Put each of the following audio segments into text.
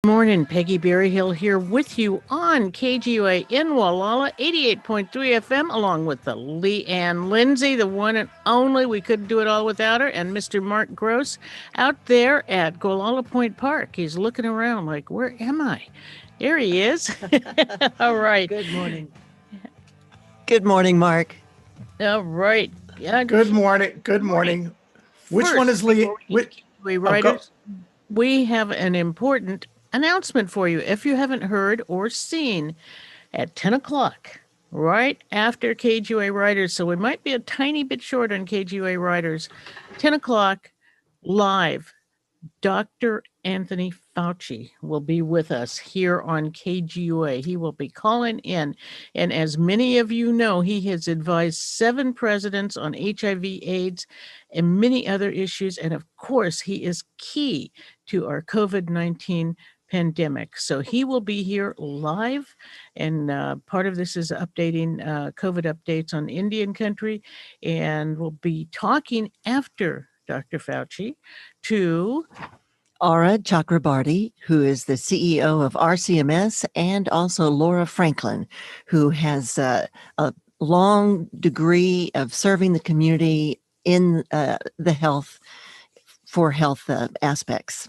Morning, Peggy Berryhill here with you on KGUA in Wallala, 88.3 FM, along with the Leanne Lindsay, the one and only. We couldn't do it all without her, and Mr. Mark Gross out there at Gualala Point Park. He's looking around like, where am I? There he is. All right. Good morning. Good morning, Mark. All right. Good morning. Good morning. Which one is Lee? Writers. We have an important announcement for you. If you haven't heard or seen, at 10 o'clock, right after KGUA Writers, so we might be a tiny bit short on KGUA Writers, 10 o'clock live, Dr. Anthony Fauci will be with us here on KGUA. He will be calling in, and as many of you know, he has advised 7 presidents on HIV/AIDS and many other issues, and of course, he is key to our COVID-19 pandemic. So he will be here live, and part of this is updating COVID updates on Indian country, and we'll be talking after Dr. Fauci to Ara Chakrabarty, who is the CEO of RCMS, and also Laura Franklin, who has a long degree of serving the community in the health aspects.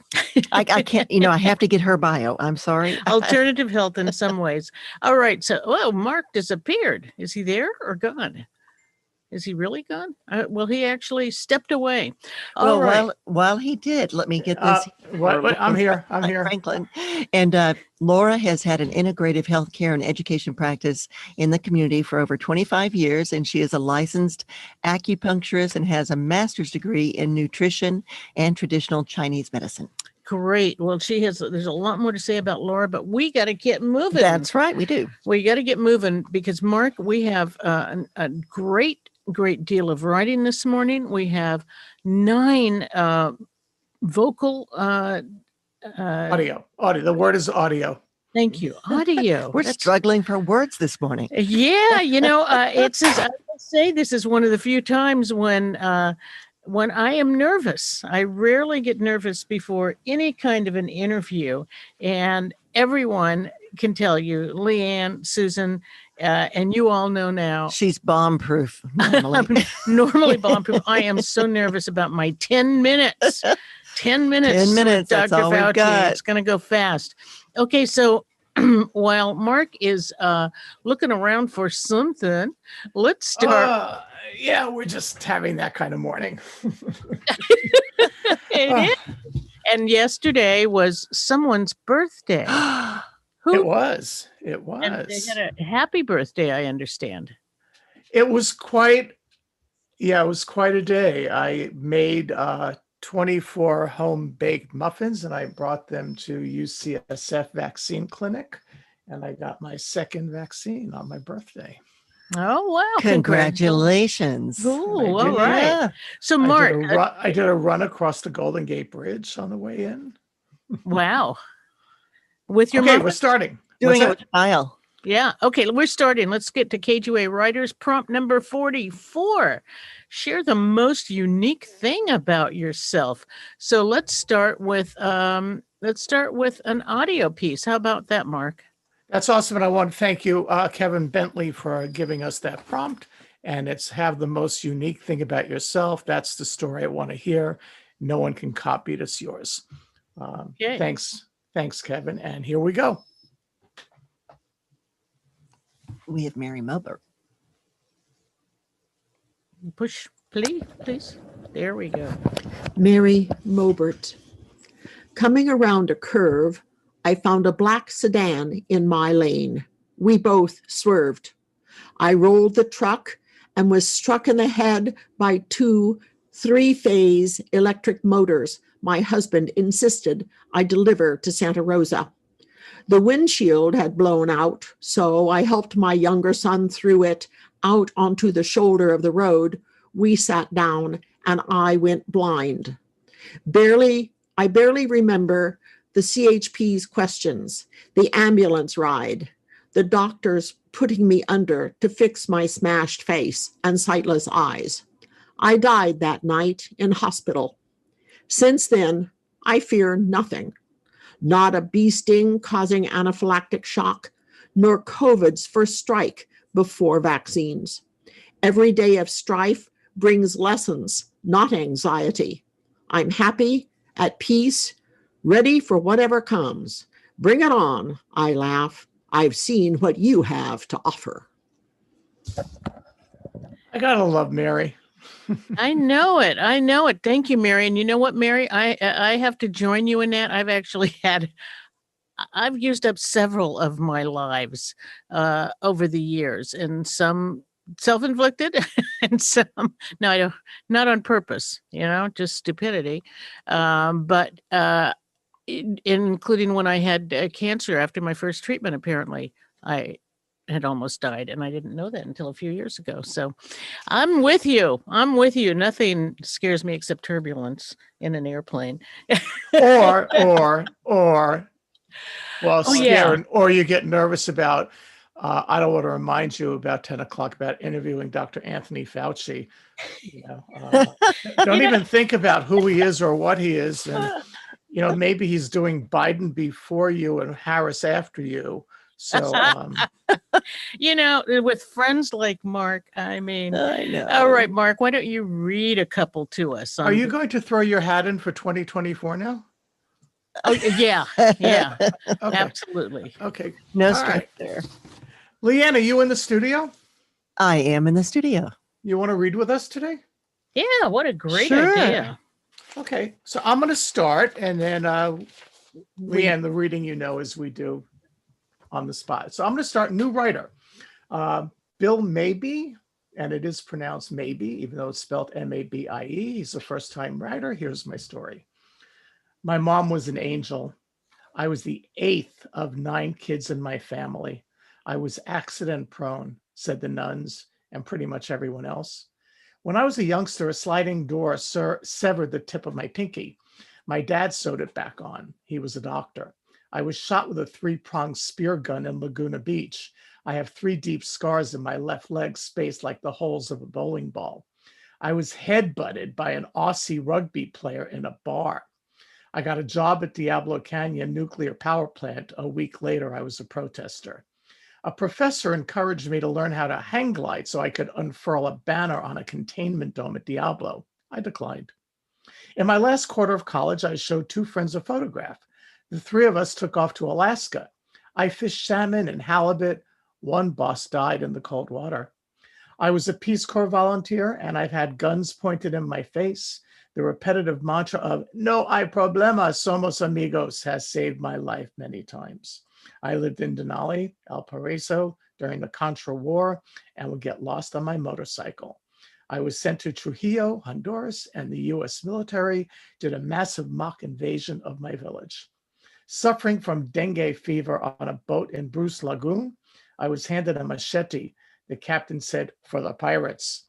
I can't, I have to get her bio. I'm sorry. Alternative health in some ways. All right. So, Mark disappeared. Is he there or gone? Is he really gone? Well, he actually stepped away. Well, right. while he did, let me get this. I'm here. Franklin. And Laura has had an integrative healthcare and education practice in the community for over 25 years, and she is a licensed acupuncturist and has a master's degree in nutrition and traditional Chinese medicine. Great. Well, there's a lot more to say about Laura, but we got to get moving. That's right. We do. We got to get moving because, Mark, we have a great deal of writing this morning. We have 9 vocal audio. The word is audio. Thank you. Audio. We're struggling for words this morning. Yeah. It's I will say this is one of the few times when I am nervous. I rarely get nervous before any kind of an interview, and everyone can tell you, Leanne, Susan, and you all know now. She's bomb-proof. Normally bomb-proof. I am so nervous about my 10 minutes. 10 minutes. 10 minutes. Dr. That's all Fauci. we've got. It's going to go fast. Okay, so while Mark is looking around for something, let's start. Yeah, we're just having that kind of morning. It is. And yesterday was someone's birthday. It was. And they had a happy birthday, I understand. It was quite a day. I made 24 home-baked muffins, and I brought them to UCSF Vaccine Clinic, and I got my second vaccine on my birthday. Oh, wow. Congratulations. Cool. All right. Yeah. So, Mark. I did a run across the Golden Gate Bridge on the way in. Wow. With your we're starting. Doing it with style. Yeah. Okay, we're starting. Let's get to KGUA Writers. Prompt number 44. Share the most unique thing about yourself. So let's start with an audio piece. How about that, Mark? That's awesome. And I want to thank you, Kevin Bentley, for giving us that prompt. And it's have the most unique thing about yourself. That's the story I want to hear. No one can copy it. It's yours. Okay. Thanks, Kevin. And here we go. We have Mary Melber. Push, please. There we go. Mary Mobert. Coming around a curve, I found a black sedan in my lane. We both swerved. I rolled the truck and was struck in the head by 2 3-phase electric motors my husband insisted I deliver to Santa Rosa. The windshield had blown out, so I helped my younger son through it out onto the shoulder of the road. We sat down and I went blind. I barely remember the CHP's questions, the ambulance ride, the doctors putting me under to fix my smashed face and sightless eyes. I died that night in hospital. Since then, I fear nothing. not a bee sting causing anaphylactic shock, nor COVID's first strike before vaccines. Every day of strife brings lessons, not anxiety. I'm happy, at peace, ready for whatever comes. Bring it on, I laugh. I've seen what you have to offer. I gotta love Mary. I know it. I know it. Thank you, Mary. And you know what, Mary? I have to join you in that. I've used up several of my lives over the years, and some self-inflicted and some no, I don't, not on purpose, just stupidity. But including when I had cancer after my first treatment, apparently I had almost died, and I didn't know that until a few years ago. So I'm with you. Nothing scares me except turbulence in an airplane. Or Yeah. or you get nervous about, I don't want to remind you about 10 o'clock about interviewing Dr. Anthony Fauci. Don't even think about who he is or what he is. And, maybe he's doing Biden before you and Harris after you. So, with friends like Mark, I mean, I know. All right, Mark, why don't you read a couple to us? Are you going to throw your hat in for 2024 now? Oh, yeah. Yeah, Okay. absolutely. Okay. No All stress right. there. Leanne, are you in the studio? I am in the studio. You want to read with us today? Yeah, what a great Sure. idea. Okay. So I'm going to start, and then Leanne, the reading as we do on the spot. So I'm going to start. New writer, Bill Mabie, and it is pronounced maybe, even though it's spelled Mabie. He's a first-time writer. Here's my story. My mom was an angel. I was the 8th of 9 kids in my family. I was accident prone, said the nuns and pretty much everyone else. When I was a youngster, a sliding door severed the tip of my pinky. My dad sewed it back on. He was a doctor. I was shot with a 3-pronged spear gun in Laguna Beach. I have 3 deep scars in my left leg spaced like the holes of a bowling ball. I was headbutted by an Aussie rugby player in a bar. I got a job at Diablo Canyon nuclear power plant. A week later, I was a protester. A professor encouraged me to learn how to hang glide so I could unfurl a banner on a containment dome at Diablo. I declined. In my last quarter of college, I showed 2 friends a photograph. The 3 of us took off to Alaska. I fished salmon and halibut. One boss died in the cold water. I was a Peace Corps volunteer, and I've had guns pointed in my face. The repetitive mantra of "No hay problema, somos amigos" has saved my life many times. I lived in Denali, El Paraíso during the Contra War and would get lost on my motorcycle. I was sent to Trujillo, Honduras, and the US military did a massive mock invasion of my village. Suffering from dengue fever on a boat in Bruce Lagoon, I was handed a machete. The captain said, "For the pirates."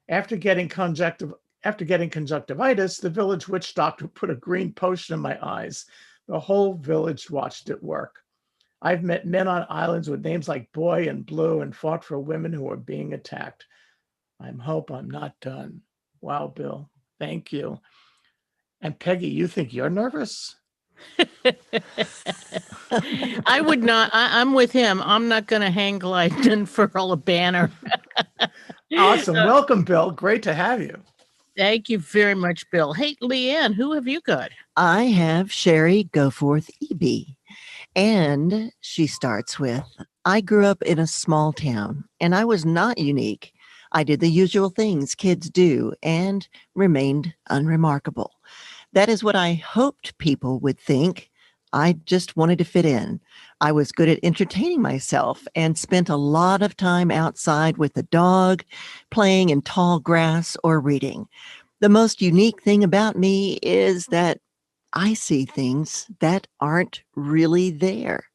After getting conjunctivitis, the village witch doctor put a green potion in my eyes. The whole village watched it work. I've met men on islands with names like Boy and Blue and fought for women who were being attacked. I hope I'm not done. Wow, Bill, thank you. And Peggy, you think you're nervous? I would not. I'm with him. I'm not going to hang glide and furl a banner. Awesome. Welcome, Bill. Great to have you. Thank you very much, Bill. Hey, Leanne, who have you got? I have Sherry Goforth E.B. And she starts with, I grew up in a small town, and I was not unique. I did the usual things kids do and remained unremarkable. That is what I hoped people would think. I just wanted to fit in. I was good at entertaining myself and spent a lot of time outside with the dog, playing in tall grass or reading. The most unique thing about me is that I see things that aren't really there.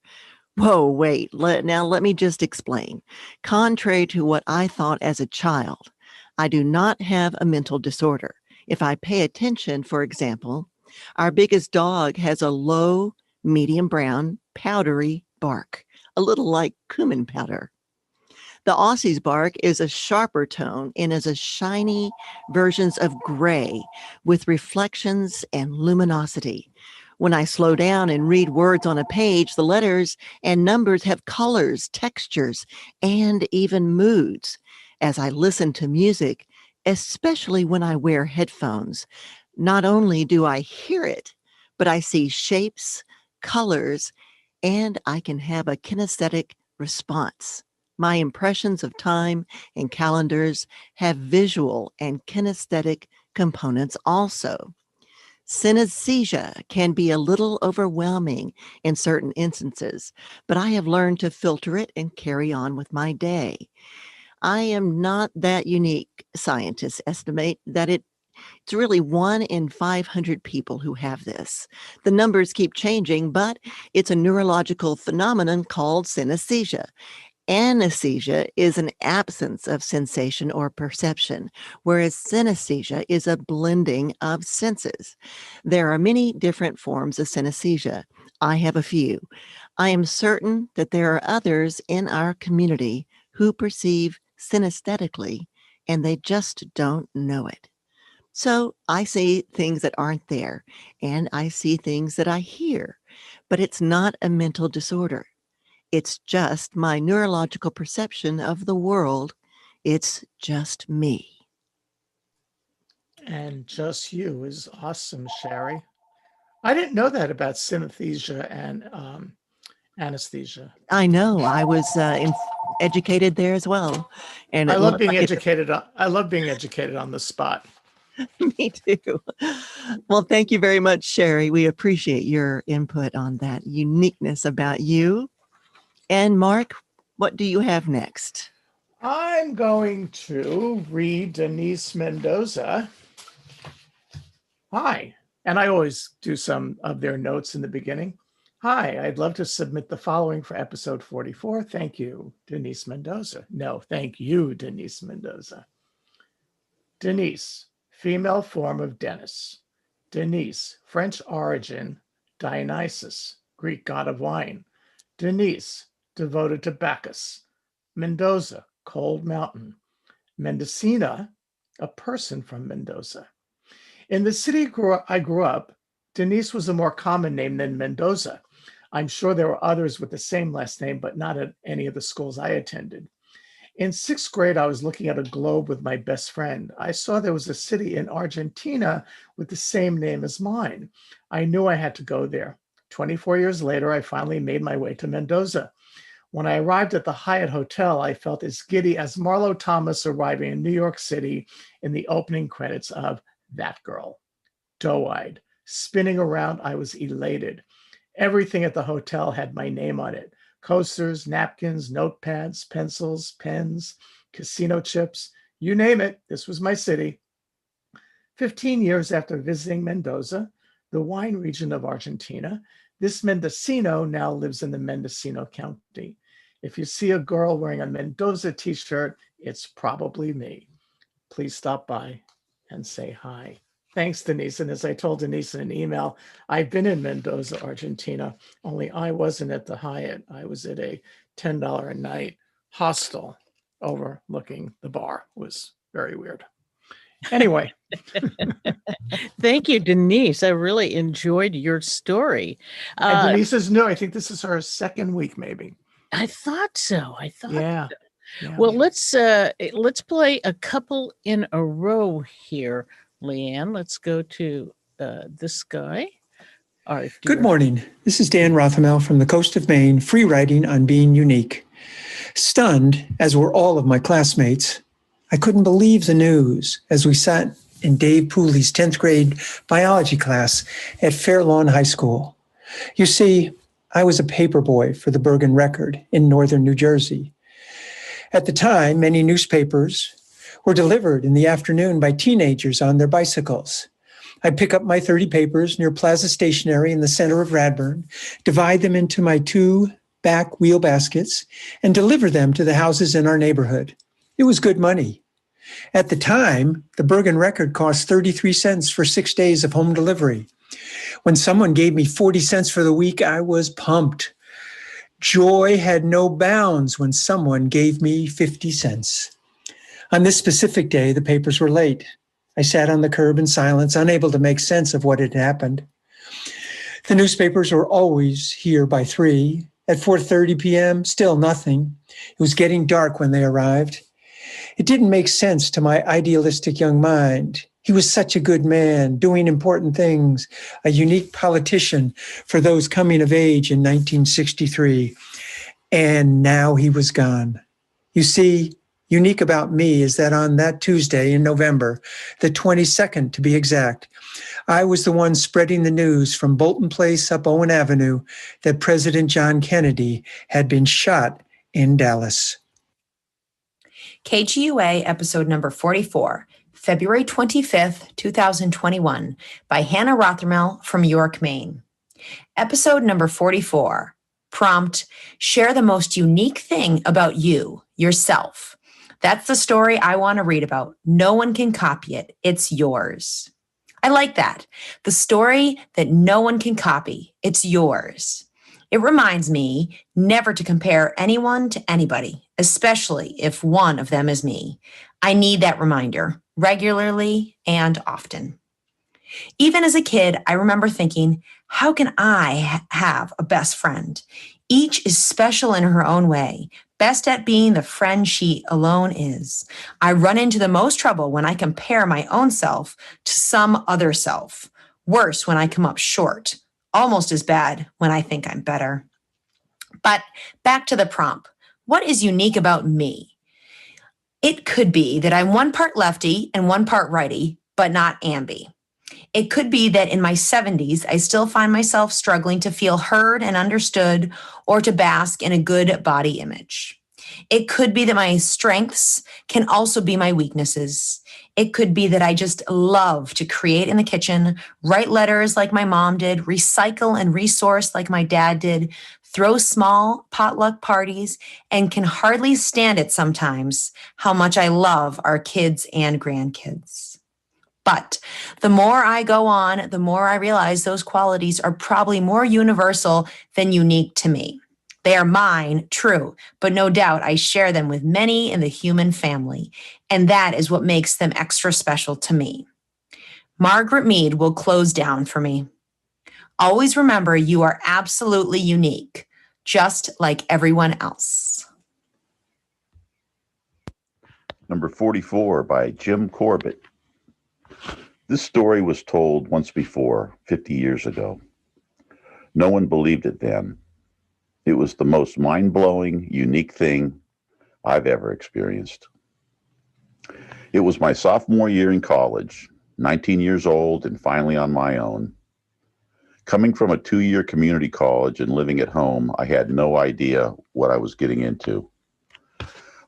Whoa, wait, now let me just explain. Contrary to what I thought as a child, I do not have a mental disorder. If I pay attention, for example, our biggest dog has a low, medium brown, powdery bark, a little like cumin powder. The Aussie's bark is a sharper tone and is a shiny versions of gray with reflections and luminosity. When I slow down and read words on a page, the letters and numbers have colors, textures, and even moods. As I listen to music, especially when I wear headphones, not only do I hear it, but I see shapes, colors, and I can have a kinesthetic response. My impressions of time and calendars have visual and kinesthetic components also. Synesthesia can be a little overwhelming in certain instances, but I have learned to filter it and carry on with my day. I am not that unique. Scientists estimate that it's really 1 in 500 people who have this. The numbers keep changing, but it's a neurological phenomenon called synesthesia. Anesthesia is an absence of sensation or perception, whereas synesthesia is a blending of senses. There are many different forms of synesthesia. I have a few. I am certain that there are others in our community who perceive synesthetically, and they just don't know it. So I see things that aren't there, and I see things that I hear, but it's not a mental disorder. It's just my neurological perception of the world. It's just me. And just you is awesome, Sherry. I didn't know that about synesthesia and anesthesia. I know. I was educated there as well, and I it love looked being like educated. I love being educated on the spot. me too. Well, thank you very much, Sherry. We appreciate your input on that uniqueness about you. And Mark, what do you have next? I'm going to read Denise Mendoza. Hi. And I always do some of their notes in the beginning. Hi, I'd love to submit the following for episode 44. Thank you, Denise Mendoza. No, thank you, Denise Mendoza. Denise, female form of Dennis. Denise, French origin, Dionysus, Greek god of wine. Denise, devoted to Bacchus. Mendoza, cold mountain. Mendocina, a person from Mendoza. In the city I grew up, Denise was a more common name than Mendoza. I'm sure there were others with the same last name, but not at any of the schools I attended. In 6th grade, I was looking at a globe with my best friend. I saw there was a city in Argentina with the same name as mine. I knew I had to go there. 24 years later, I finally made my way to Mendoza. When I arrived at the Hyatt Hotel, I felt as giddy as Marlo Thomas arriving in New York City in the opening credits of That Girl. Doe-eyed, spinning around, I was elated. Everything at the hotel had my name on it. Coasters, napkins, notepads, pencils, pens, casino chips, you name it, this was my city. 15 years after visiting Mendoza, the wine region of Argentina, this Mendocino now lives in the Mendocino County. If you see a girl wearing a Mendoza t-shirt, it's probably me. Please stop by and say hi. Thanks, Denise. And as I told Denise in an email, I've been in Mendoza, Argentina, only I wasn't at the Hyatt. I was at a $10 a night hostel overlooking the bar. It was very weird. Anyway. Thank you, Denise. I really enjoyed your story. And Denise is new. I think this is her 2nd week, maybe. I thought so. Yeah. Well, let's play a couple in a row here, Leanne. Let's go to this guy. Good morning. This is Dan Rothamel from the coast of Maine, free writing on being unique. Stunned, as were all of my classmates, I couldn't believe the news as we sat in Dave Pooley's 10th grade biology class at Fair Lawn High School. You see, I was a paper boy for the Bergen Record in northern New Jersey. At the time, many newspapers were delivered in the afternoon by teenagers on their bicycles. I'd pick up my 30 papers near Plaza Stationery in the center of Radburn, divide them into my 2 back wheel baskets, and deliver them to the houses in our neighborhood. It was good money. At the time, the Bergen Record cost 33 cents for 6 days of home delivery. When someone gave me 40 cents for the week, I was pumped. Joy had no bounds when someone gave me 50 cents. On this specific day, the papers were late. I sat on the curb in silence, unable to make sense of what had happened. The newspapers were always here by 3. At 4:30 p.m., still nothing. It was getting dark when they arrived. It didn't make sense to my idealistic young mind. He was such a good man, doing important things, a unique politician for those coming of age in 1963. And now he was gone. You see, unique about me is that on that Tuesday in November, the 22nd to be exact, I was the one spreading the news from Bolton Place up Owen Avenue that President John Kennedy had been shot in Dallas. KGUA episode number 44, February 25th, 2021, by Hannah Rothermel from York, Maine. Episode number 44, prompt, share the most unique thing about you, yourself. That's the story I want to read about. No one can copy it. It's yours. I like that. The story that no one can copy. It's yours. It reminds me never to compare anyone to anybody, especially if one of them is me. I need that reminder regularly and often. Even as a kid, I remember thinking, how can I have a best friend? Each is special in her own way, best at being the friend she alone is. I run into the most trouble when I compare my own self to some other self. Worse when I come up short. Almost as bad when I think I'm better. But back to the prompt. What is unique about me? It could be that I'm one part lefty and one part righty, but not ambi. It could be that in my 70s, I still find myself struggling to feel heard and understood or to bask in a good body image. It could be that my strengths can also be my weaknesses. It could be that I just love to create in the kitchen, write letters like my mom did, recycle and resource like my dad did, throw small potluck parties, and can hardly stand it sometimes how much I love our kids and grandkids. But the more I go on, the more I realize those qualities are probably more universal than unique to me. They are mine, true, but no doubt I share them with many in the human family, and that is what makes them extra special to me. Margaret Mead will close down for me. Always remember you are absolutely unique, just like everyone else. Number 44 by Jim Corbett. This story was told once before, 50 years ago. No one believed it then. It was the most mind-blowing, unique thing I've ever experienced. It was my sophomore year in college, 19 years old and finally on my own. Coming from a 2-year community college and living at home, I had no idea what I was getting into.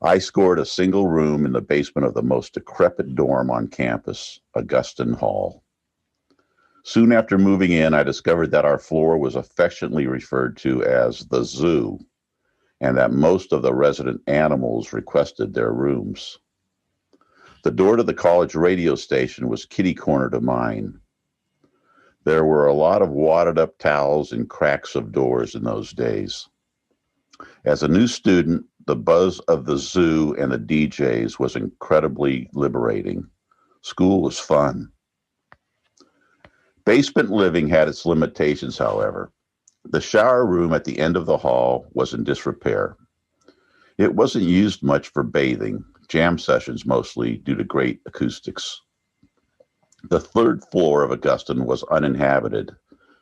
I scored a single room in the basement of the most decrepit dorm on campus, Augustine Hall. Soon after moving in, I discovered that our floor was affectionately referred to as the zoo, and that most of the resident animals requested their rooms. The door to the college radio station was kitty-corner to mine. There were a lot of wadded-up towels and cracks of doors in those days. As a new student, the buzz of the zoo and the DJs was incredibly liberating. School was fun. Basement living had its limitations, however. The shower room at the end of the hall was in disrepair. It wasn't used much for bathing, jam sessions mostly, due to great acoustics. The third floor of Augustine was uninhabited,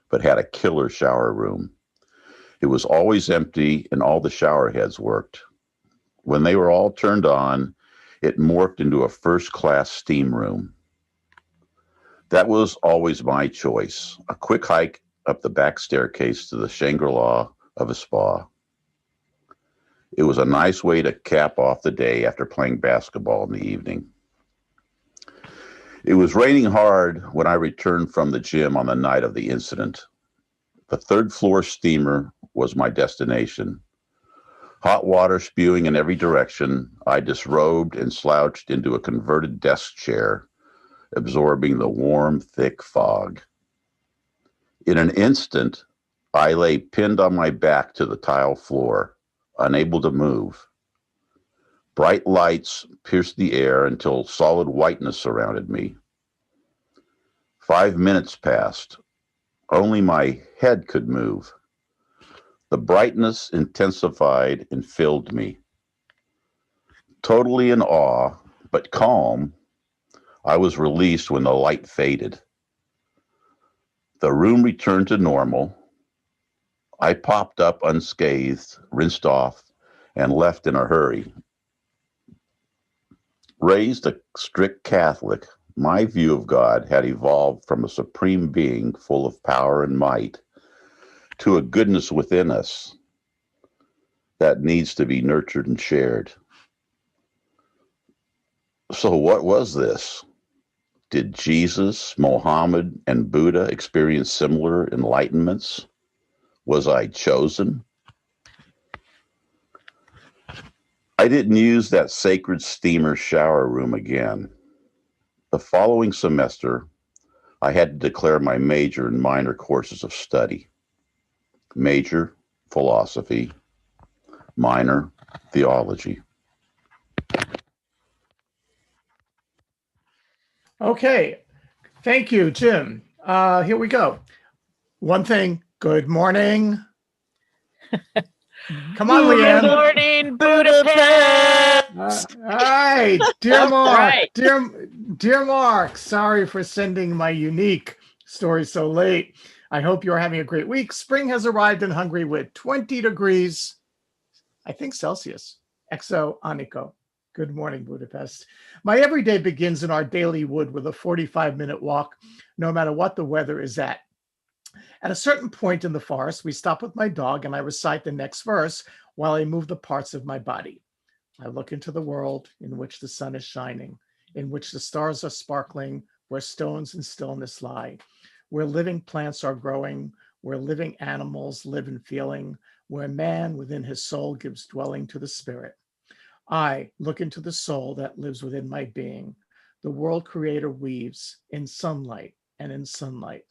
but had a killer shower room. It was always empty and all the shower heads worked. When they were all turned on, it morphed into a first-class steam room. That was always my choice, a quick hike up the back staircase to the Shangri-La of a spa. It was a nice way to cap off the day after playing basketball in the evening. It was raining hard when I returned from the gym on the night of the incident. The third floor steamer was my destination. Hot water spewing in every direction, I disrobed and slouched into a converted desk chair, absorbing the warm, thick fog. In an instant, I lay pinned on my back to the tile floor, unable to move. Bright lights pierced the air until solid whiteness surrounded me. 5 minutes passed. Only my head could move. The brightness intensified and filled me. Totally in awe, but calm, I was released when the light faded. The room returned to normal. I popped up unscathed, rinsed off, and left in a hurry. Raised a strict Catholic, my view of God had evolved from a supreme being full of power and might to a goodness within us that needs to be nurtured and shared. So what was this? Did Jesus, Mohammed, and Buddha experience similar enlightenments? Was I chosen? I didn't use that sacred steamer shower room again. The following semester, I had to declare my major and minor courses of study. Major, philosophy. Minor, theology. Okay. Thank you, Jim. Here we go. One thing. Good morning. Come on, Good Leanne. morning, Budapest. All right, dear All Mark, right. dear Mark, sorry for sending my unique story so late. I hope you're having a great week. Spring has arrived in Hungary with 20 degrees, I think Celsius. Exo Aniko. Good morning, Budapest. My everyday begins in our daily wood with a 45-minute walk, no matter what the weather is at. At a certain point in the forest, we stop with my dog and I recite the next verse while I move the parts of my body. I look into the world in which the sun is shining, in which the stars are sparkling, where stones and stillness lie, where living plants are growing, where living animals live in feeling, where man within his soul gives dwelling to the spirit. I look into the soul that lives within my being. The world creator weaves in sunlight and in sunlight,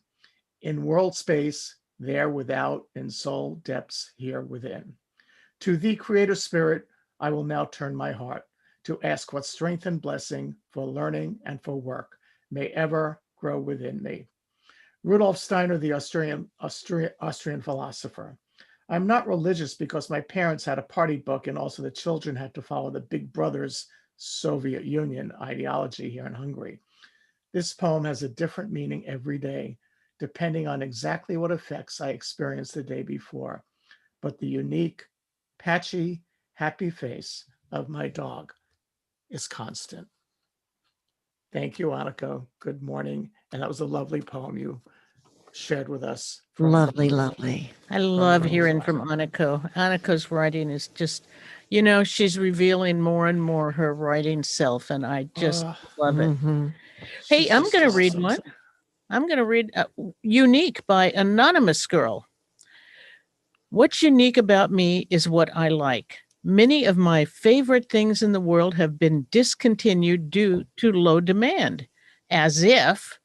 in world space, there without, in soul depths here within. To thee, creator spirit, I will now turn my heart to ask what strength and blessing for learning and for work may ever grow within me. Rudolf Steiner, the Austrian philosopher. I'm not religious because my parents had a party book and also the children had to follow the Big Brother's Soviet Union ideology here in Hungary. This poem has a different meaning every day, depending on exactly what effects I experienced the day before. But the unique, patchy, happy face of my dog is constant. Thank you, Aniko. Good morning. And that was a lovely poem you shared with us. Lovely, lovely. I love hearing from Aniko. Aniko's writing is just, she's revealing more and more her writing self, and I just love it. Mhm. Hey, I'm going to read one. I'm going to read Unique by Anonymous Girl. What's unique about me is what I like. Many of my favorite things in the world have been discontinued due to low demand. As if,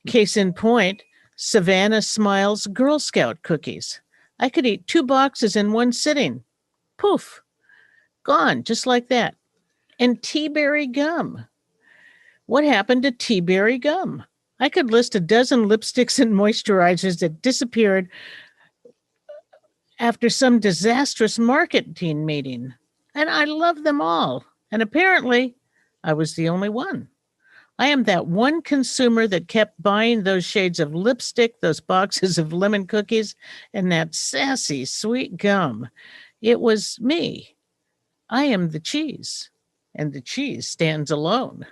case in point, Savannah Smiles Girl Scout cookies. I could eat 2 boxes in one sitting. Poof, gone, just like that. And tea-berry gum. What happened to tea-berry gum? I could list a dozen lipsticks and moisturizers that disappeared after some disastrous marketing meeting. And I love them all. And apparently, I was the only one. I am that one consumer that kept buying those shades of lipstick, those boxes of lemon cookies, and that sassy, sweet gum. It was me. I am the cheese, and the cheese stands alone.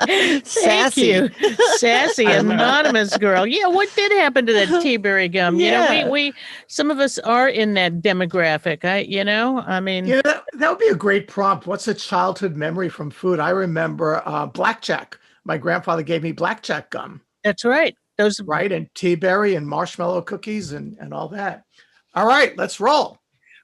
Thank Sassy. you. Sassy, anonymous girl. Yeah, what did happen to that tea-berry gum? Yeah. We some of us are in that demographic. That would be a great prompt. What's a childhood memory from food? I remember blackjack. My grandfather gave me blackjack gum. That's right. Those right, and tea berry and marshmallow cookies and all that. All right, let's roll.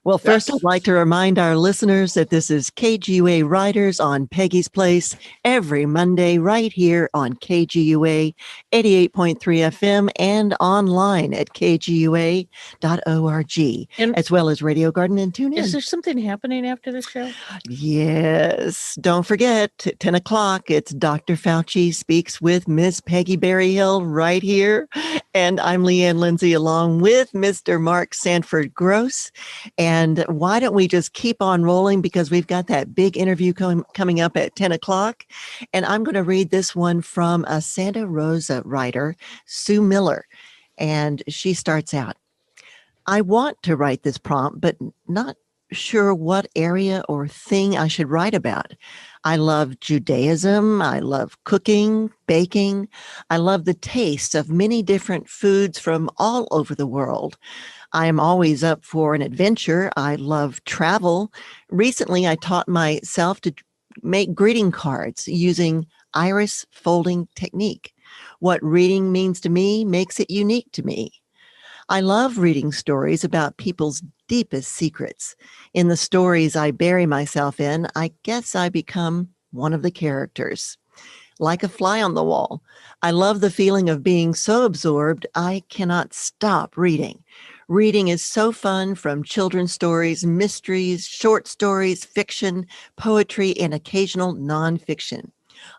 Well, first, Yes. I'd like to remind our listeners that this is KGUA Writers on Peggy's Place every Monday right here on KGUA 88.3 FM and online at kgua.org, And as well as Radio Garden and TuneIn. is there something happening after the show? Yes. Don't forget, at 10 o'clock, it's Dr. Fauci Speaks with Miss Peggy Berryhill right here. And I'm Leanne Lindsay along with Mr. Mark Sanford Gross. And why don't we just keep on rolling, because we've got that big interview coming up at 10 o'clock. And I'm going to read this one from a Santa Rosa writer, Sue Miller. And she starts out, I want to write this prompt, but not sure what area or thing I should write about. I love Judaism. I love cooking, baking. I love the taste of many different foods from all over the world. I am always up for an adventure. I love travel. Recently, I taught myself to make greeting cards using iris folding technique. What reading means to me makes it unique to me. I love reading stories about people's deepest secrets. In the stories I bury myself in, I guess I become one of the characters. Like a fly on the wall, I love the feeling of being so absorbed I cannot stop reading. Reading is so fun, from children's stories, mysteries, short stories, fiction, poetry, and occasional nonfiction.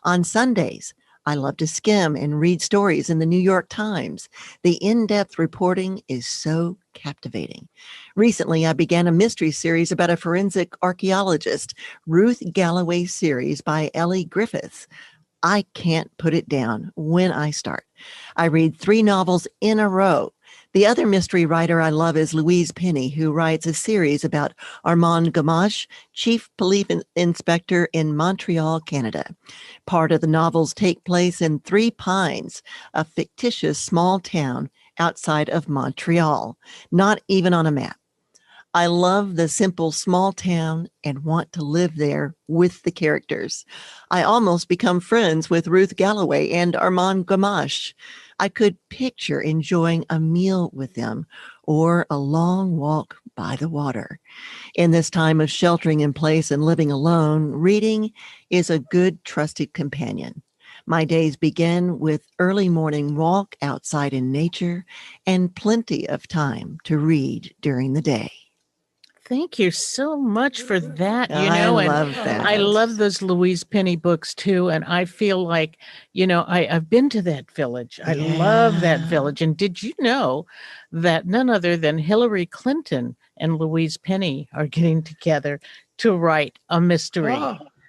On Sundays, I love to skim and read stories in the New York Times. The in-depth reporting is so captivating. Recently, I began a mystery series about a forensic archaeologist, Ruth Galloway series by Ellie Griffiths. I can't put it down when I start. I read 3 novels in a row. The other mystery writer I love is Louise Penny, who writes a series about Armand Gamache, chief police inspector in Montreal, Canada. Part of the novels take place in Three Pines, a fictitious small town outside of Montreal, not even on a map. I love the simple small town and want to live there with the characters. I almost become friends with Ruth Galloway and Armand Gamache. I could picture enjoying a meal with them or a long walk by the water. In this time of sheltering in place and living alone, reading is a good, trusted companion. My days begin with early morning walk outside in nature and plenty of time to read during the day. Thank you so much for that. I love that. I love those Louise Penny books too. And I feel like, I've been to that village. I love that village. And did you know that none other than Hillary Clinton and Louise Penny are getting together to write a mystery?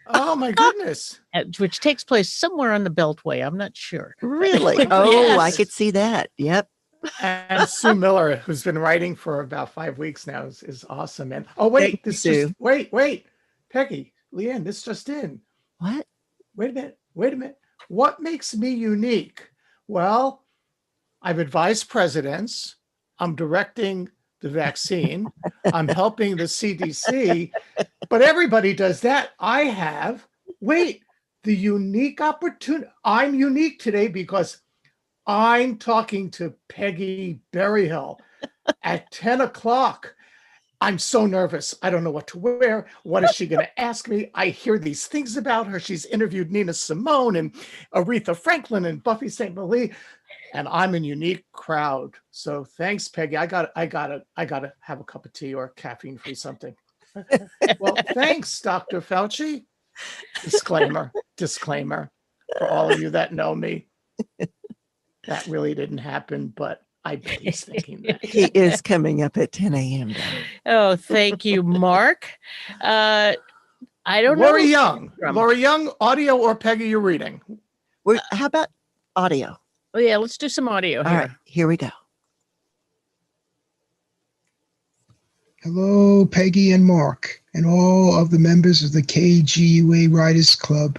Oh my goodness. Which takes place somewhere on the Beltway. I'm not sure. Really? Oh, Yes. I could see that. Yep. And Sue Miller, who's been writing for about 5 weeks now, is awesome. And wait, Thank you, Sue. wait, Peggy, Leanne, this just in. What? Wait a minute. What makes me unique? Well, I've advised presidents. I'm directing the vaccine. I'm helping the CDC. But everybody does that. I have. Wait, the unique opportunity. I'm unique today because I'm talking to Peggy Berryhill at 10 o'clock. I'm so nervous. I don't know what to wear. What is she going to ask me? I hear these things about her. She's interviewed Nina Simone and Aretha Franklin and Buffy St. Marie, and I'm a unique crowd. So thanks, Peggy. I got to have a cup of tea or caffeine-free something. Well, thanks, Dr. Fauci. Disclaimer for all of you that know me. That really didn't happen, but I bet he's thinking that. He is coming up at 10 a.m. Oh, thank you, Mark. I don't Lori know. Lori Young, audio or Peggy, you're reading? How about audio? Oh, yeah, let's do some audio here. All right, here we go. Hello, Peggy and Mark, and all of the members of the KGUA Writers Club,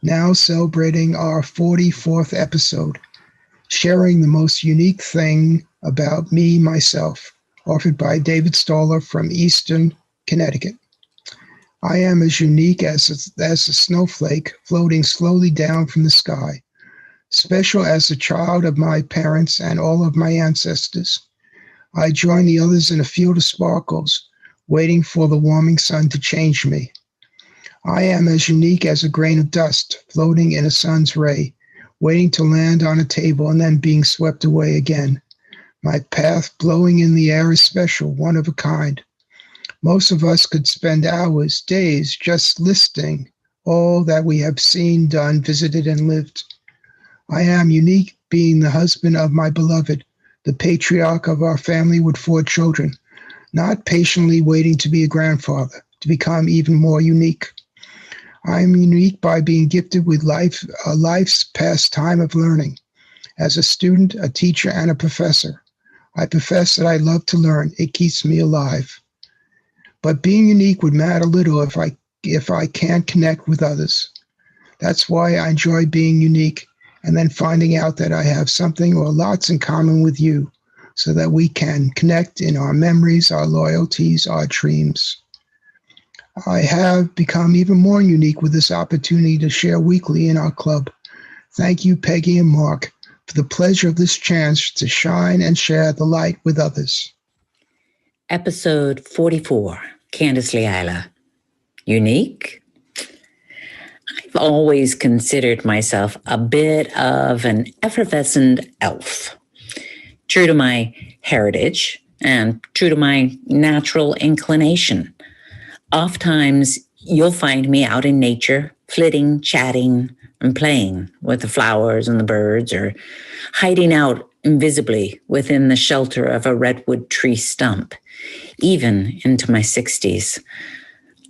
now celebrating our 44th episode, sharing the most unique thing about me, myself, offered by David Stoller from Eastern Connecticut. I am as unique as a snowflake floating slowly down from the sky, special as the child of my parents and all of my ancestors. I join the others in a field of sparkles, waiting for the warming sun to change me. I am as unique as a grain of dust floating in a sun's ray, waiting to land on a table and then being swept away again. My path blowing in the air is special, one of a kind. Most of us could spend hours, days, just listing all that we have seen, done, visited, and lived. I am unique, being the husband of my beloved, the patriarch of our family with 4 children, not patiently waiting to be a grandfather, to become even more unique. I am unique by being gifted with life's pastime of learning. As a student, a teacher, and a professor, I profess that I love to learn. It keeps me alive. But being unique would matter little if I can't connect with others. That's why I enjoy being unique and then finding out that I have something or lots in common with you so that we can connect in our memories, our loyalties, our dreams. I have become even more unique with this opportunity to share weekly in our club. Thank you, Peggy and Mark, for the pleasure of this chance to shine and share the light with others. Episode 44, Candace LaValle. Unique? I've always considered myself a bit of an effervescent elf. True to my heritage and true to my natural inclination. Oftentimes, you'll find me out in nature, flitting, chatting, and playing with the flowers and the birds, or hiding out invisibly within the shelter of a redwood tree stump, even into my 60s.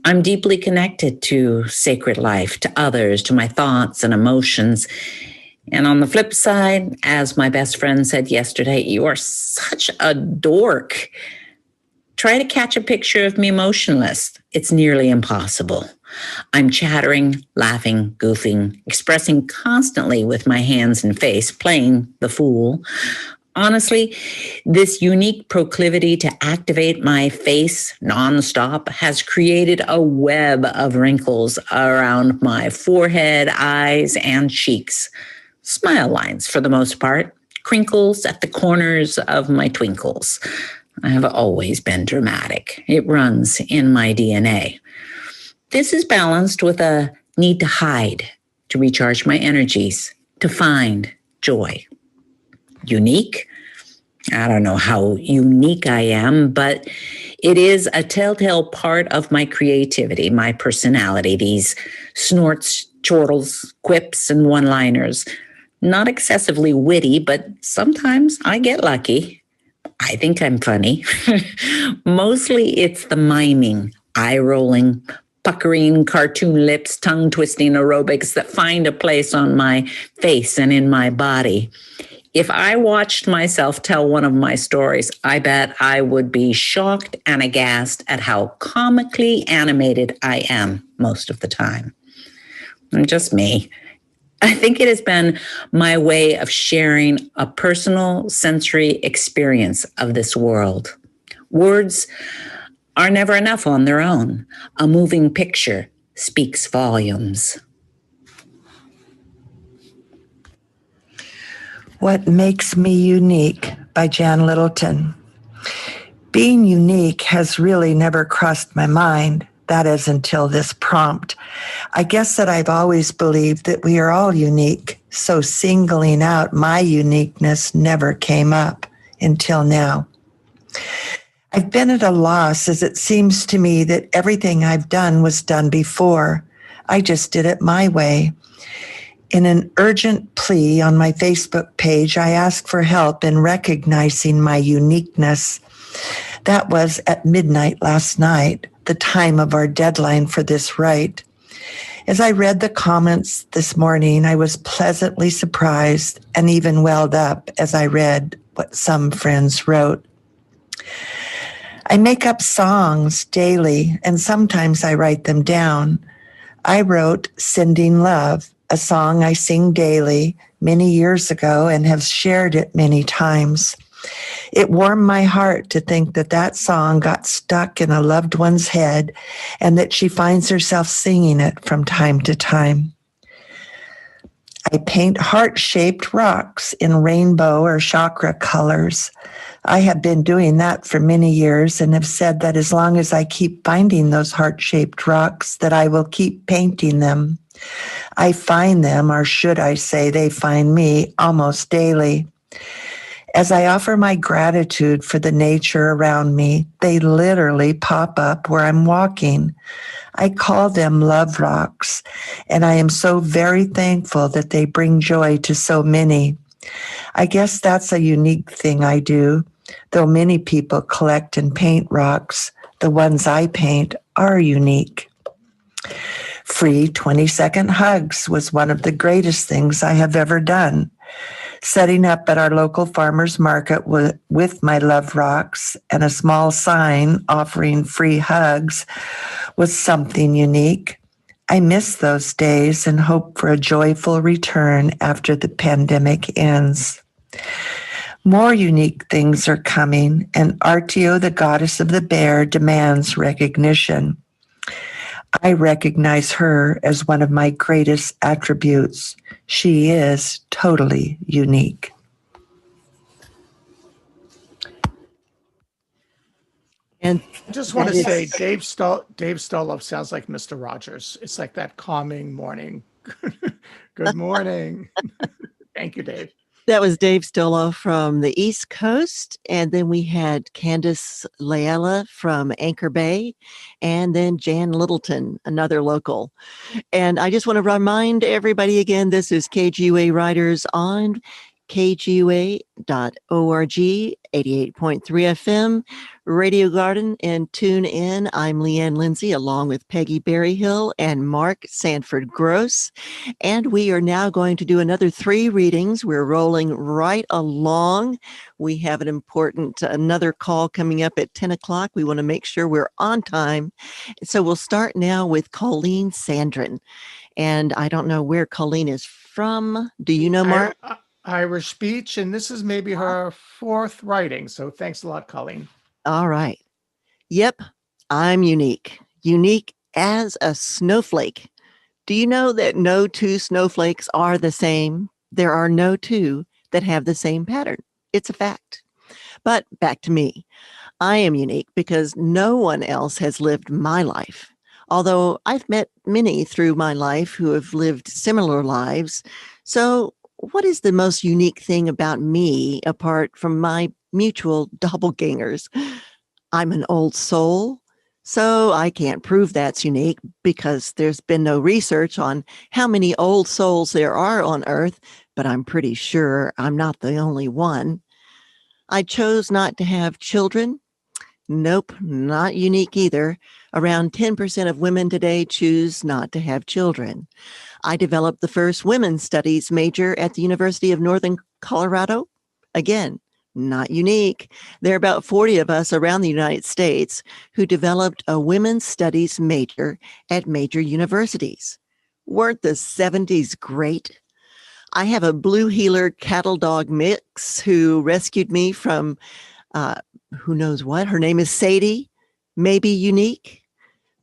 I'm deeply connected to sacred life, to others, to my thoughts and emotions. And on the flip side, as my best friend said yesterday, you are such a dork. Try to catch a picture of me motionless. It's nearly impossible. I'm chattering, laughing, goofing, expressing constantly with my hands and face, playing the fool. Honestly, this unique proclivity to activate my face nonstop has created a web of wrinkles around my forehead, eyes, and cheeks. Smile lines for the most part, crinkles at the corners of my twinkles. I have always been dramatic. It runs in my DNA. This is balanced with a need to hide, to recharge my energies, to find joy. Unique? I don't know how unique I am, but it is a telltale part of my creativity, my personality, these snorts, chortles, quips, and one-liners. Not excessively witty, but sometimes I get lucky. I think I'm funny. Mostly it's the miming, eye-rolling, puckering, cartoon lips, tongue-twisting aerobics that find a place on my face and in my body. If I watched myself tell one of my stories, I bet I would be shocked and aghast at how comically animated I am most of the time. Just me. I think it has been my way of sharing a personal sensory experience of this world. Words are never enough on their own. A moving picture speaks volumes. What Makes Me Unique by Jan Littleton. Being unique has really never crossed my mind. That is until this prompt. I guess that I've always believed that we are all unique, so singling out my uniqueness never came up until now. I've been at a loss as it seems to me that everything I've done was done before. I just did it my way. In an urgent plea on my Facebook page, I asked for help in recognizing my uniqueness. That was at midnight last night, the time of our deadline for this write. As I read the comments this morning, I was pleasantly surprised and even welled up as I read what some friends wrote. I make up songs daily, and sometimes I write them down. I wrote Sending Love, a song I sing daily many years ago and have shared it many times. It warmed my heart to think that that song got stuck in a loved one's head and that she finds herself singing it from time to time. I paint heart-shaped rocks in rainbow or chakra colors. I have been doing that for many years and have said that as long as I keep finding those heart-shaped rocks, that I will keep painting them. I find them, or should I say they find me, almost daily. As I offer my gratitude for the nature around me, they literally pop up where I'm walking. I call them love rocks, and I am so very thankful that they bring joy to so many. I guess that's a unique thing I do. Though many people collect and paint rocks, the ones I paint are unique. Free 20-second hugs was one of the greatest things I have ever done. Setting up at our local farmers market with my love rocks and a small sign offering free hugs was something unique. I miss those days and hope for a joyful return after the pandemic ends. More unique things are coming, and Artio, the goddess of the bear, demands recognition. I recognize her as one of my greatest attributes. She is totally unique. And I just want to say Dave Stoloff sounds like Mr. Rogers. It's like that calming morning. Good morning. Thank you, Dave. that was Dave Stoloff from the East Coast. And then we had Candace LaValle from Anchor Bay. And then Jan Littleton, another local. And I just want to remind everybody again, this is KGUA Writers on KGUA.org, 88.3 FM, Radio Garden, and tune in. I'm Leanne Lindsay, along with Peggy Berryhill and Mark Sanford Gross. And we are now going to do another 3 readings. We're rolling right along. We have another call coming up at 10 o'clock. We want to make sure we're on time. So we'll start now with Colleen Sandrin. And I don't know where Colleen is from. Do you know, Mark? Irish Beach, and this is maybe her 4th writing. So thanks a lot, Colleen. All right. Yep, I'm unique. Unique as a snowflake. Do you know that no 2 snowflakes are the same? There are no 2 that have the same pattern. It's a fact. But back to me. I am unique because no one else has lived my life. Although I've met many through my life who have lived similar lives. So what is the most unique thing about me apart from my mutual doppelgangers? I'm an old soul, so I can't prove that's unique because there's been no research on how many old souls there are on Earth, but I'm pretty sure I'm not the only one. I chose not to have children. Nope, not unique either. Around 10% of women today choose not to have children. I developed the first women's studies major at the University of Northern Colorado. Again, not unique. There are about 40 of us around the United States who developed a women's studies major at major universities. Weren't the 70s great? I have a blue heeler cattle dog mix who rescued me from who knows what. Her name is Sadie. Maybe unique,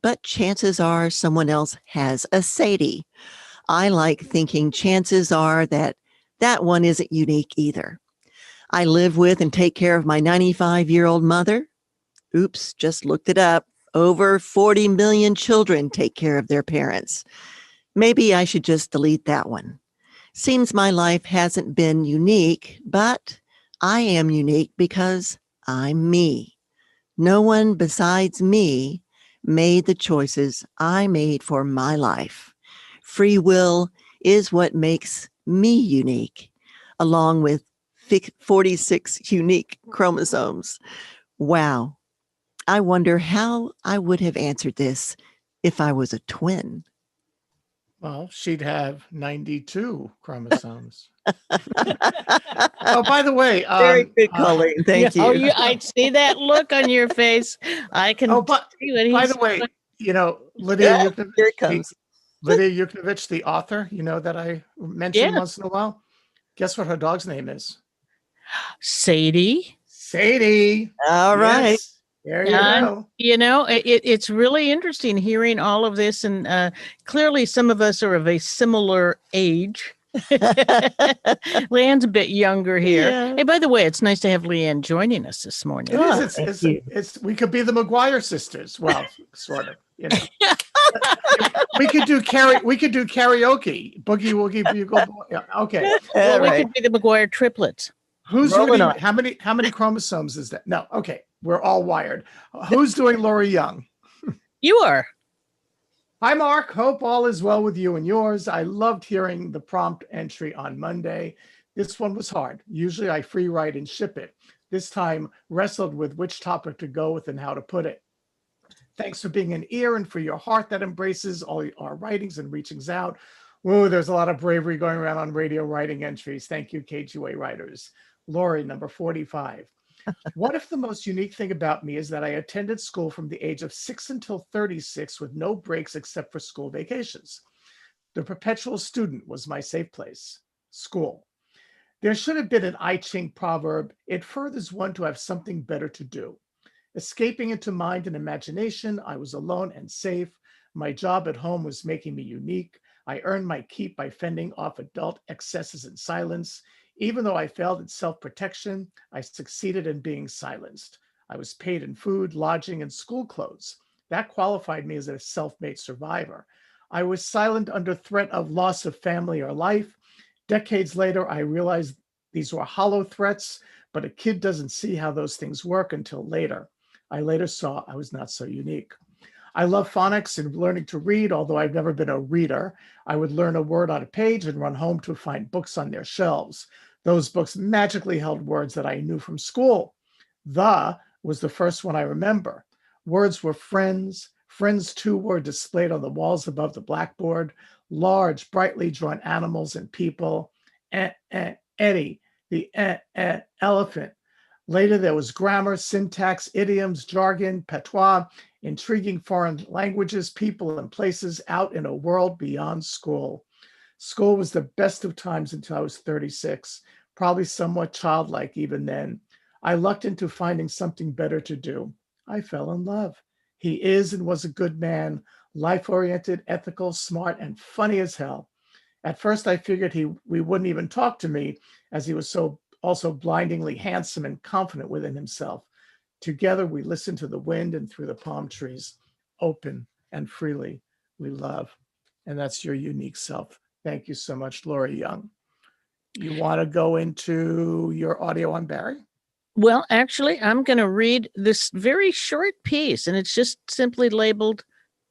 but chances are someone else has a Sadie. I like thinking chances are that one isn't unique either. I live with and take care of my 95-year-old mother. Oops, just looked it up. Over 40 million children take care of their parents. Maybe I should just delete that one. Seems my life hasn't been unique, but I am unique because I'm me. No one besides me made the choices I made for my life. Free will is what makes me unique, along with 46 unique chromosomes. Wow. I wonder how I would have answered this if I was a twin. Well, she'd have 92 chromosomes. Oh, by the way, very good, Colleen. Thank you. Oh, I see that look on your face. I can. Oh, but by the way, Lydia Yuknovich, here it comes. Lydia Yuknovich, the author, that I mention once in a while. Guess what her dog's name is? Sadie. Sadie. All right. Yes. There you go. It's really interesting hearing all of this. And clearly some of us are of a similar age. Leanne's a bit younger here. Yeah. Hey, by the way, it's nice to have Leanne joining us this morning. It Oh, is. thank you. We could be the McGuire sisters. Well, sort of. You know, we could do karaoke. Boogie woogie bugle. Yeah, okay. Well, All we right. could be the McGuire triplets. Who's Rolling reading? on. How many chromosomes is that? No. Okay. We're all wired. Who's doing Lori Young? You are. Hi, Mark. Hope all is well with you and yours. I loved hearing the prompt entry on Monday. This one was hard. Usually I free write and ship it. This time wrestled with which topic to go with and how to put it. Thanks for being an ear and for your heart that embraces all our writings and reachings out. Whoa, there's a lot of bravery going around on radio writing entries. Thank you, KGUA Writers. Lori, number 45. What if the most unique thing about me is that I attended school from the age of 6 until 36 with no breaks except for school vacations? The perpetual student was my safe place, school. There should have been an I Ching proverb. It furthers one to have something better to do. Escaping into mind and imagination, I was alone and safe. My job at home was making me unique. I earned my keep by fending off adult excesses in silence. Even though I failed at self-protection, I succeeded in being silenced. I was paid in food, lodging, and school clothes. That qualified me as a self-made survivor. I was silent under threat of loss of family or life. Decades later, I realized these were hollow threats, but a kid doesn't see how those things work until later. I later saw I was not so unique. I love phonics and learning to read, although I've never been a reader. I would learn a word on a page and run home to find books on their shelves. Those books magically held words that I knew from school. The was the first one I remember. Words were friends. Friends too were displayed on the walls above the blackboard. Large, brightly drawn animals and people. Eddie, the elephant. Later, there was grammar, syntax, idioms, jargon, patois, intriguing foreign languages, people and places out in a world beyond school. School was the best of times until I was 36, probably somewhat childlike even then. I lucked into finding something better to do. I fell in love. He is and was a good man, life-oriented, ethical, smart, and funny as hell. At first, I figured we wouldn't even talk to me, as he was so also blindingly handsome and confident within himself. Together, we listened to the wind and through the palm trees, open and freely. We love. And that's your unique self. Thank you so much, Lori Young. You want to go into your audio on Barry? Well, actually, I'm going to read this very short piece, and it's just simply labeled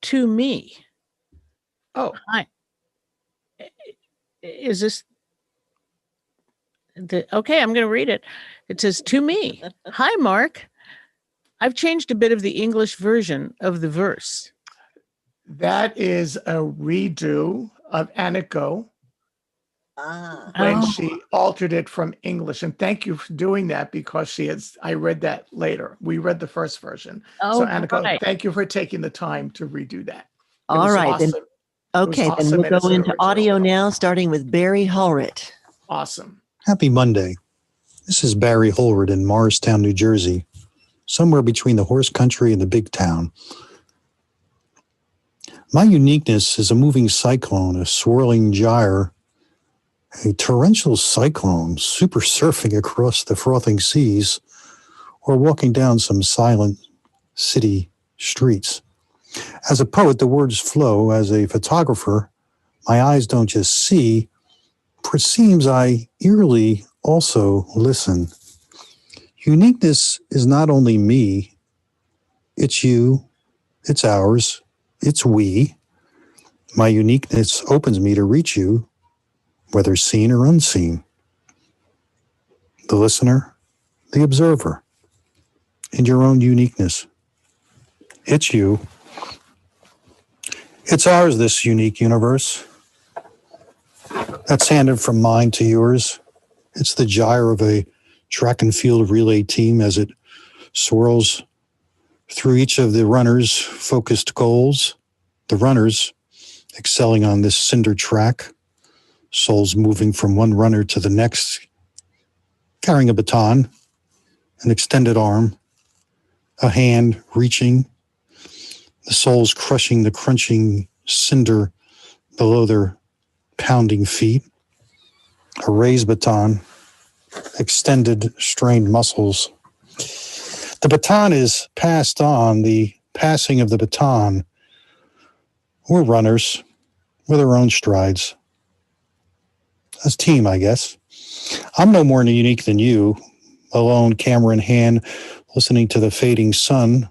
"To Me." Oh, hi. Is this okay? I'm going to read it. It says, "To me, hi, Mark. I've changed a bit of the English version of the verse." That is a redo of Aniko when she altered it from English. And thank you for doing that, because I read that later. We read the first version. So Aniko, thank you for taking the time to redo that. All right. Awesome. Then, okay, then we'll go into audio now, starting with Barry Holrit. Awesome. Happy Monday. This is Barry Holrit in Morristown, New Jersey, somewhere between the horse country and the big town. My uniqueness is a moving cyclone, a swirling gyre, a torrential cyclone super surfing across the frothing seas, or walking down some silent city streets. As a poet, the words flow. As a photographer, my eyes don't just see, for it seems I eerily also listen. Uniqueness is not only me, it's you, it's ours, it's we. My uniqueness opens me to reach you, whether seen or unseen. The listener, the observer, in your own uniqueness. It's you. It's ours, this unique universe. That's handed from mine to yours. It's the gyre of a track and field relay team as it swirls through each of the runners' focused goals. The runners excelling on this cinder track, souls moving from one runner to the next, carrying a baton, an extended arm, a hand reaching, the souls crushing the crunching cinder below their pounding feet. a raised baton, extended, strained muscles. The baton is passed on, the passing of the baton. We're runners with our own strides. As a team, I guess. I'm no more unique than you, alone, camera in hand, listening to the fading sun,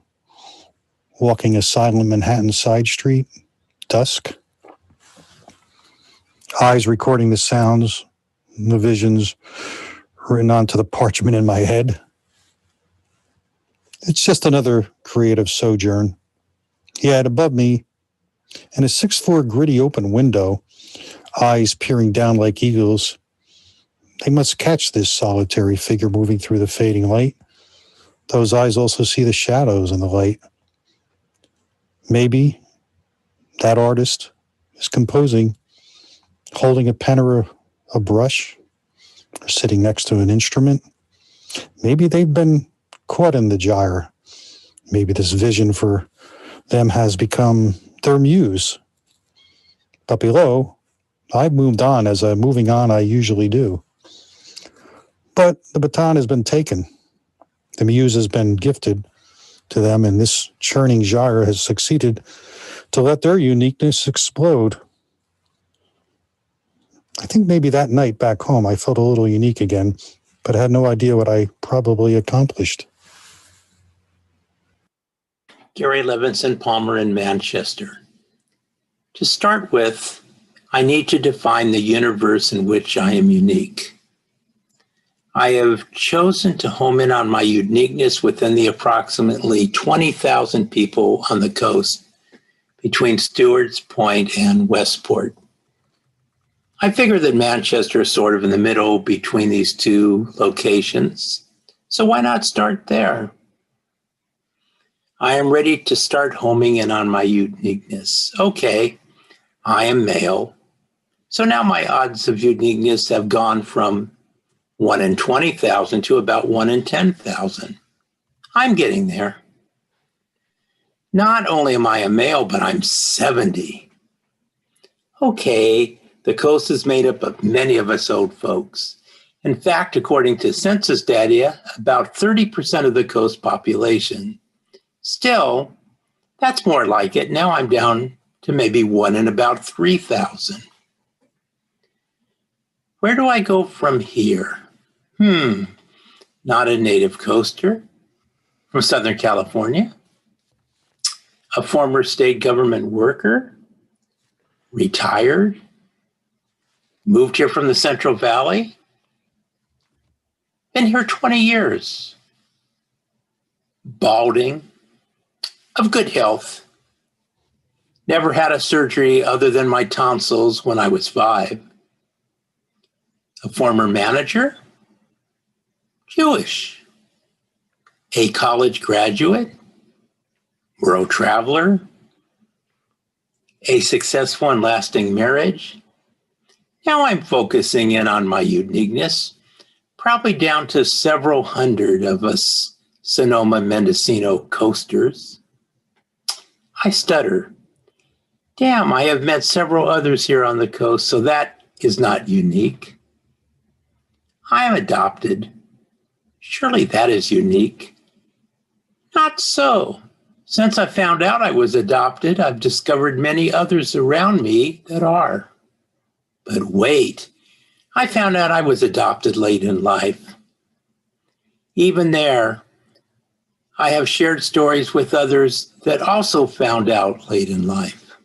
walking a silent Manhattan side street, dusk. Eyes recording the sounds, the visions written onto the parchment in my head. It's just another creative sojourn. Yet above me, in a 6th-floor gritty open window, eyes peering down like eagles, they must catch this solitary figure moving through the fading light. Those eyes also see the shadows in the light. Maybe that artist is composing, holding a pen or a brush, or sitting next to an instrument. Maybe they've been caught in the gyre. Maybe this vision for them has become their muse. But below, I've moved on as a moving on I usually do. But the baton has been taken. The muse has been gifted to them, and this churning gyre has succeeded to let their uniqueness explode. I think maybe that night back home I felt a little unique again, but I had no idea what I probably accomplished. Gary Levinson Palmer in Manchester. To start with, I need to define the universe in which I am unique. I have chosen to home in on my uniqueness within the approximately 20,000 people on the coast between Stewart's Point and Westport. I figure that Manchester is sort of in the middle between these two locations, so why not start there? I am ready to start homing in on my uniqueness. Okay, I am male, so now my odds of uniqueness have gone from 1 in 20,000 to about 1 in 10,000. I'm getting there. Not only am I a male, but I'm 70. Okay, the coast is made up of many of us old folks. In fact, according to census data, about 30% of the coast population. Still, that's more like it. Now I'm down to maybe 1 in about 3,000. Where do I go from here? Not a native coaster from Southern California, a former state government worker, retired, moved here from the Central Valley, been here 20 years, balding, of good health, never had a surgery other than my tonsils when I was 5, a former manager, Jewish, a college graduate, world traveler, a successful and lasting marriage. Now I'm focusing in on my uniqueness, probably down to several hundred of us Sonoma Mendocino coasters. I stutter. Damn, I have met several others here on the coast, so that is not unique. I am adopted. Surely that is unique. Not so. Since I found out I was adopted, I've discovered many others around me that are. But wait, I found out I was adopted late in life. Even there, I have shared stories with others that also found out late in life.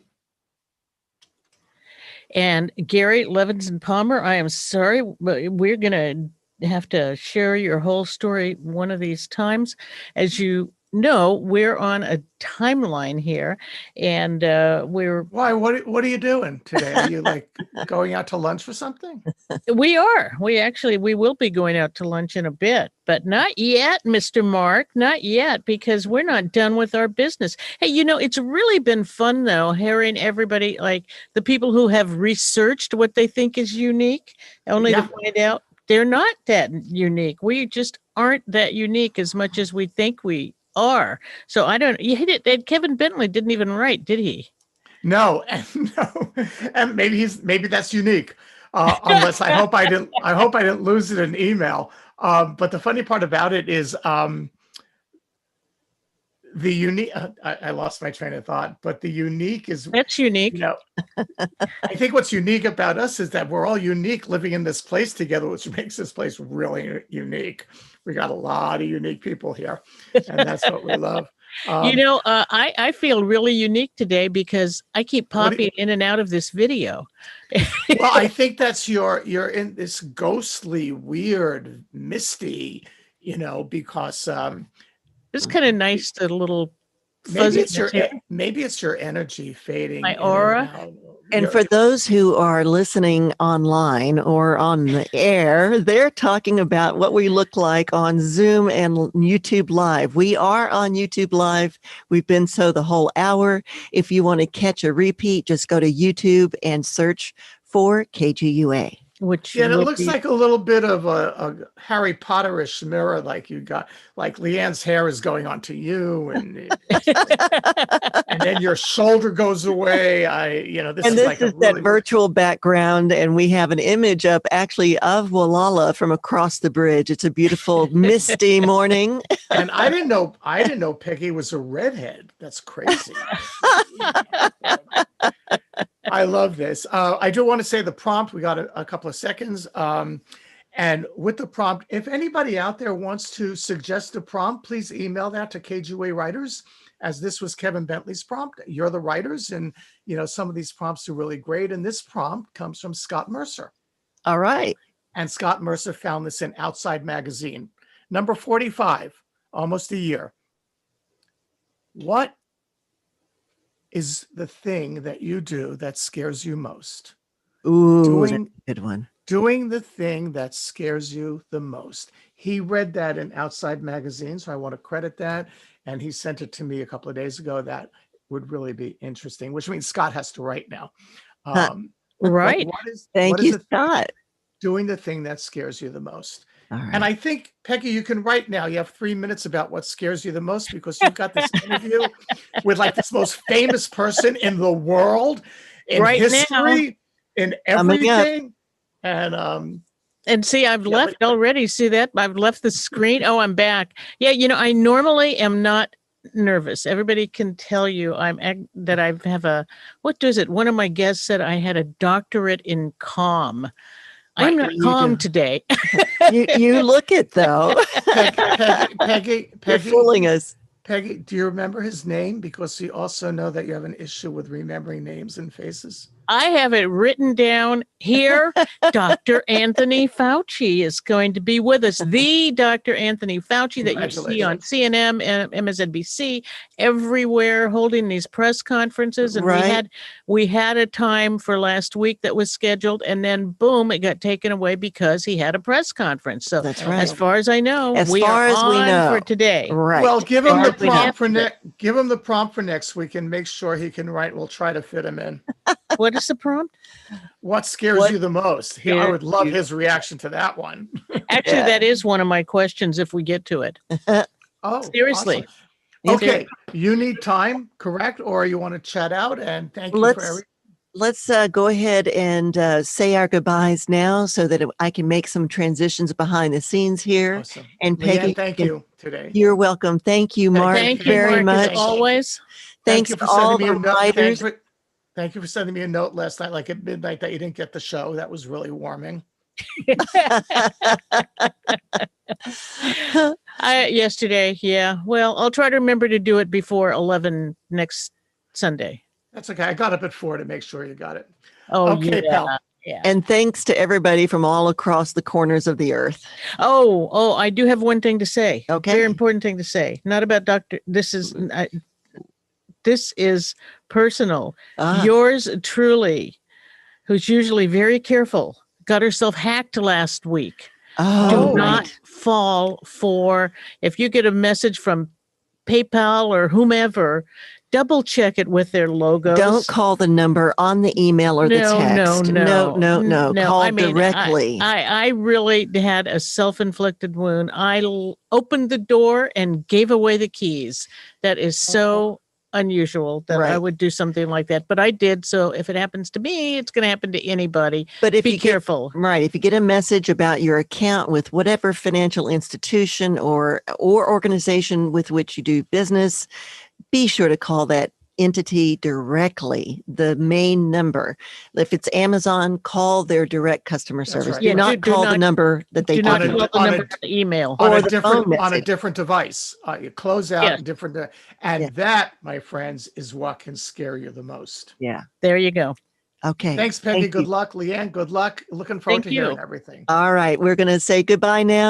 And Gary Levinson Palmer, I am sorry, but we're going to have to share your whole story one of these times. As you know, we're on a timeline here, and we're... Why? What are you doing today? Are you like going out to lunch or something? We are. We will be going out to lunch in a bit, but not yet, Mr. Mark, not yet, because we're not done with our business. Hey, it's really been fun, though, hearing everybody, like the people who have researched what they think is unique, only to find out they're not that unique. We just aren't that unique as much as we think we are. So you hit it. And Kevin Bentley didn't even write, did he? No, no. And maybe that's unique. unless I hope I didn't lose it in email. But the funny part about it is the unique. I lost my train of thought. But the unique is That's unique. I think what's unique about us is that we're all unique living in this place together, which makes this place really unique. We got a lot of unique people here, and that's what we love. I feel really unique today because I keep popping in and out of this video. Well, I think that's you're in this ghostly, weird, misty, because it's kind of nice to little maybe it's your energy fading. My aura. And for those who are listening online or on the air, they're talking about what we look like on Zoom and YouTube Live. We are on YouTube Live. We've been so the whole hour. If you want to catch a repeat, just go to YouTube and search for KGUA. Which it looks like a little bit of a Harry Potterish mirror, like you got, like Leanne's hair is going onto you, and and then your shoulder goes away. This is that virtual background, and we have an image up actually of Walala from across the bridge. It's a beautiful misty morning. And I didn't know Peggy was a redhead. That's crazy. I love this. I do want to say the prompt. We got a couple of seconds. And with the prompt, if anybody out there wants to suggest a prompt, please email that to KGUA Writers, as this was Kevin Bentley's prompt. You're the writers, and some of these prompts are really great. And this prompt comes from Scott Mercer. All right. And Scott Mercer found this in Outside Magazine, number 45, almost a year. What is the thing that you do that scares you most? Ooh, that's a good one. Doing the thing that scares you the most. He read that in Outside Magazine, so I want to credit that. And he sent it to me a couple of days ago. That would really be interesting, which means Scott has to write now. Right. Thank you, Scott. Doing the thing that scares you the most. All right. And I think, Peggy, you can write now. You have 3 minutes about what scares you the most, because you've got this interview with like this most famous person in the world, in history, in everything. And see, I've left already. See that? I've left the screen. Oh, I'm back. Yeah, I normally am not nervous. Everybody can tell you that I have what is it? One of my guests said I had a doctorate in calm. I'm not calm today. you look it though. Peggy, you're fooling us. Peggy, do you remember his name? Because we also know that you have an issue with remembering names and faces. I have it written down here. Dr. Anthony Fauci is going to be with us. The Dr. Anthony Fauci that you see on CNN and MSNBC everywhere, holding these press conferences. And we had a time for last week that was scheduled, and then boom, it got taken away because he had a press conference. So that's right. As far as I know, we know for today. Right. Well, give him the prompt for next week and make sure he can write. We'll try to fit him in. What is the prompt? What scares you the most? I would love his reaction to that one. Actually, that is one of my questions if we get to it. Oh, seriously. Awesome. Okay. You need time, correct? Or you want to chat out? And thank you for everything. Let's go ahead and say our goodbyes now so that I can make some transitions behind the scenes here. Awesome. And Peggy, Leanne, thank you today. You're welcome. Thank you, Mark, very much. As always. Thanks to all the writers. Thank you for sending me a note last night, like at midnight, that you didn't get the show. That was really warming. Yesterday, yeah. Well, I'll try to remember to do it before 11 next Sunday. That's okay. I got up at 4 to make sure you got it. Oh, okay, pal. Yeah. And thanks to everybody from all across the corners of the earth. Oh, I do have one thing to say. Okay. Very important thing to say. Not about Dr. This is personal. Yours truly, who's usually very careful, got herself hacked last week. Do not fall for, if you get a message from PayPal or whomever, double check it with their logos. Don't call the number on the email or the text. No. Call directly. I really had a self-inflicted wound. I opened the door and gave away the keys. That is so unusual that I Right. would do something like that, but I did. So if it happens to me, it's going to happen to anybody. But if Be you careful. If you get a message about your account with whatever financial institution or organization with which you do business, be sure to call that entity directly, the main number. If it's Amazon, call their direct customer service. right. Do Yeah, not do call the not- number that they Do give not on you. a- call the number on the email. Or on a the different phone on a message. different device. You close out Yes. different, and Yeah. that, my friends, is what can scare you the most. Yeah. There you go. Okay. Thanks, Peggy. Thank Good you. luck, Leanne. Good luck. Looking forward Thank to hearing you. everything. All right. We're going to say goodbye now.